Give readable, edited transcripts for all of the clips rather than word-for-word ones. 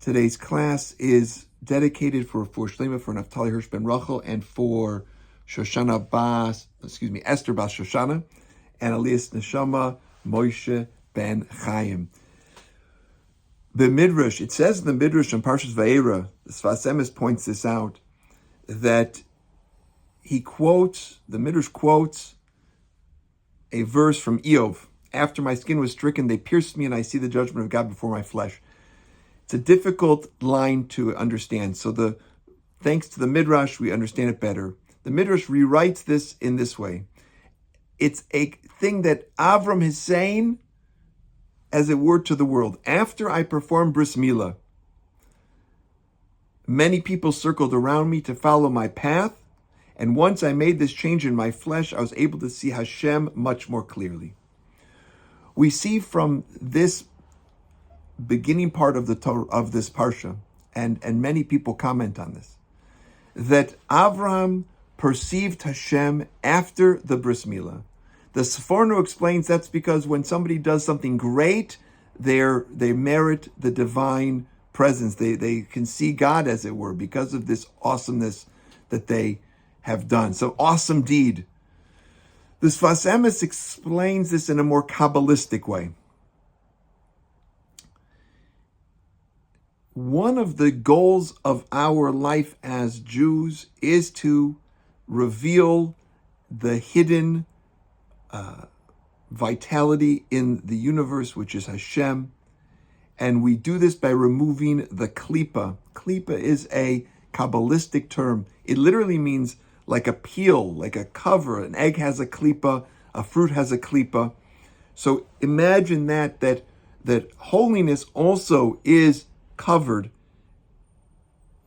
Today's class is dedicated for Shleima, for Naftali, Hersh ben Rachel, and for Esther bas Shoshana, and Elias Neshama Moshe ben Chaim. The Midrash, it says in the Midrash in Parshas Vayeira, the Sfas Emes points this out, that the Midrash quotes a verse from Eov. After my skin was stricken, they pierced me, and I see the judgment of God before my flesh. It's a difficult line to understand. So thanks to the Midrash, we understand it better. The Midrash rewrites this in this way. It's a thing that Avram is saying, as it were, to the world. After I performed bris milah, many people circled around me to follow my path, and once I made this change in my flesh, I was able to see Hashem much more clearly. We see from this beginning part of the Torah, of this parsha, and many people comment on this, that Avraham perceived Hashem after the bris milah. The Sforno explains that's because when somebody does something great, they merit the divine presence. They can see God, as it were, because of this awesomeness that they have done. So awesome deed. The Sfas Emes explains this in a more Kabbalistic way. One of the goals of our life as Jews is to reveal the hidden vitality in the universe, which is Hashem. And we do this by removing the klipa. Klipa is a Kabbalistic term. It literally means like a peel, like a cover. An egg has a klipa, a fruit has a klipa. So imagine that holiness also is covered.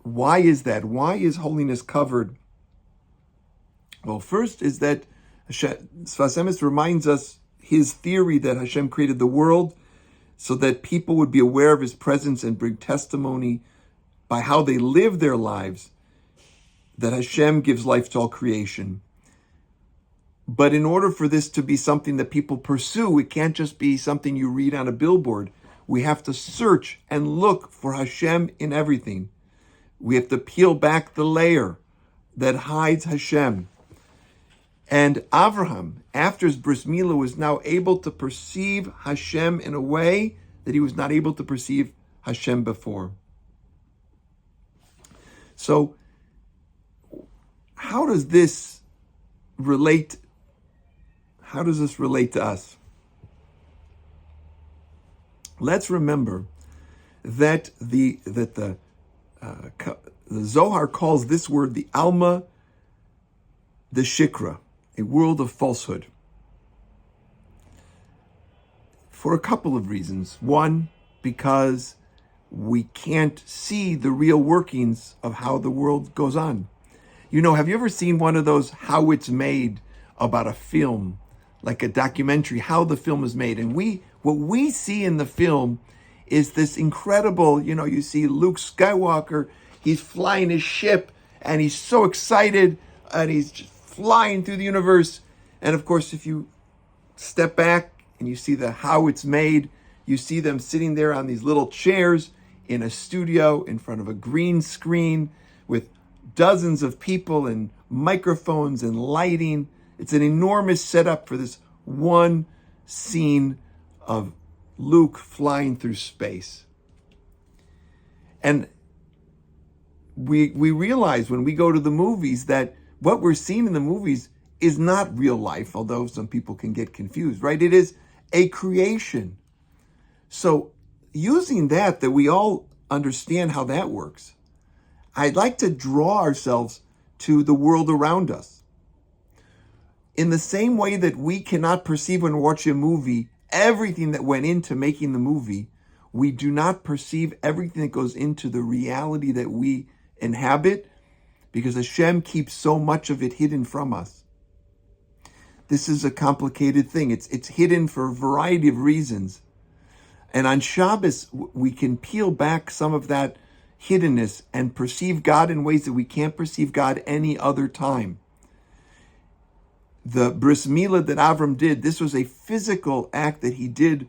Why is that? Why is holiness covered? Well, first is that Sfas Emes reminds us his theory that Hashem created the world so that people would be aware of his presence and bring testimony by how they live their lives, that Hashem gives life to all creation. But in order for this to be something that people pursue, it can't just be something you read on a billboard. We have to search and look for Hashem in everything. We have to peel back the layer that hides Hashem. And Avraham, after his bris milah, was now able to perceive Hashem in a way that he was not able to perceive Hashem before. So, how does this relate? How does this relate to us? Let's remember that the Zohar calls this word the Alma, the Shikra, a world of falsehood, for a couple of reasons. One, because we can't see the real workings of how the world goes on. You know, have you ever seen one of those how it's made about a film, like a documentary, how the film is made? And what we see in the film is this incredible, you see Luke Skywalker, he's flying his ship and he's so excited and he's just flying through the universe. And of course, if you step back and you see how it's made, you see them sitting there on these little chairs in a studio in front of a green screen with dozens of people and microphones and lighting. It's an enormous setup for this one scene of Luke flying through space. And we realize when we go to the movies that what we're seeing in the movies is not real life, although some people can get confused, right? It is a creation. So using that we all understand how that works, I'd like to draw ourselves to the world around us. In the same way that we cannot perceive when we watch a movie everything that went into making the movie, we do not perceive everything that goes into the reality that we inhabit, because Hashem keeps so much of it hidden from us. This is a complicated thing. It's hidden for a variety of reasons. And on Shabbos, we can peel back some of that hiddenness and perceive God in ways that we can't perceive God any other time. The bris milah that Avram did, this was a physical act that he did.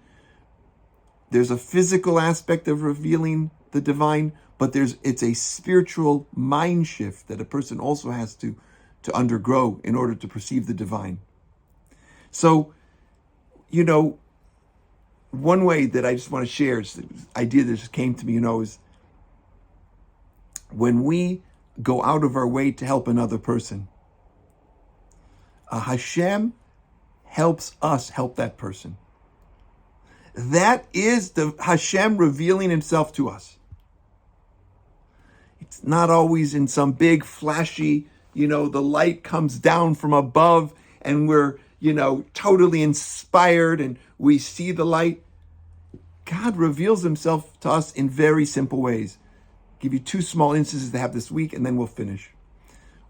There's a physical aspect of revealing the divine, but it's a spiritual mind shift that a person also has to undergo in order to perceive the divine. So, one way that I just want to share is the idea that just came to me, is when we go out of our way to help another person, Hashem helps us help that person. That is the Hashem revealing himself to us. It's not always in some big flashy, the light comes down from above and we're, totally inspired and we see the light. God reveals himself to us in very simple ways. I'll give you two small instances to have this week and then we'll finish.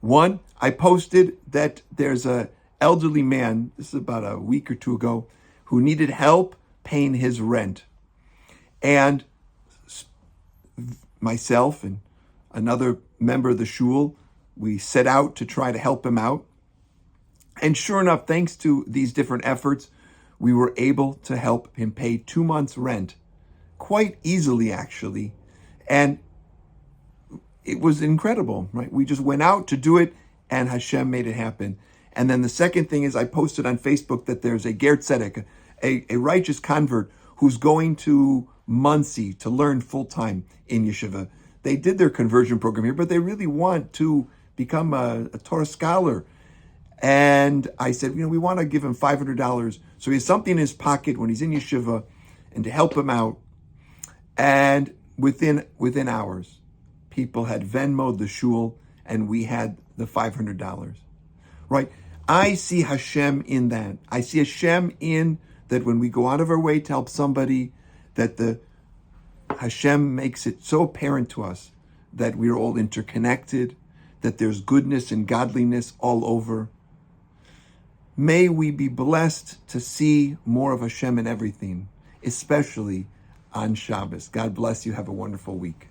One, I posted that there's a elderly man, this is about a week or two ago, who needed help paying his rent. And myself and another member of the shul, we set out to try to help him out. And sure enough, thanks to these different efforts, we were able to help him pay 2 months' rent quite easily, actually. And it was incredible, right? We just went out to do it and Hashem made it happen. And then the second thing is I posted on Facebook that there's a Ger Tzedek, a righteous convert who's going to Muncie to learn full-time in yeshiva. They did their conversion program here, but they really want to become a Torah scholar. And I said, we want to give him $500 so he has something in his pocket when he's in yeshiva and to help him out. And within hours, people had Venmo'd the shul and we had the $500, right? I see Hashem in that. I see Hashem in that when we go out of our way to help somebody, that the Hashem makes it so apparent to us that we're all interconnected, that there's goodness and godliness all over. May we be blessed to see more of Hashem in everything, especially on Shabbos. God bless you. Have a wonderful week.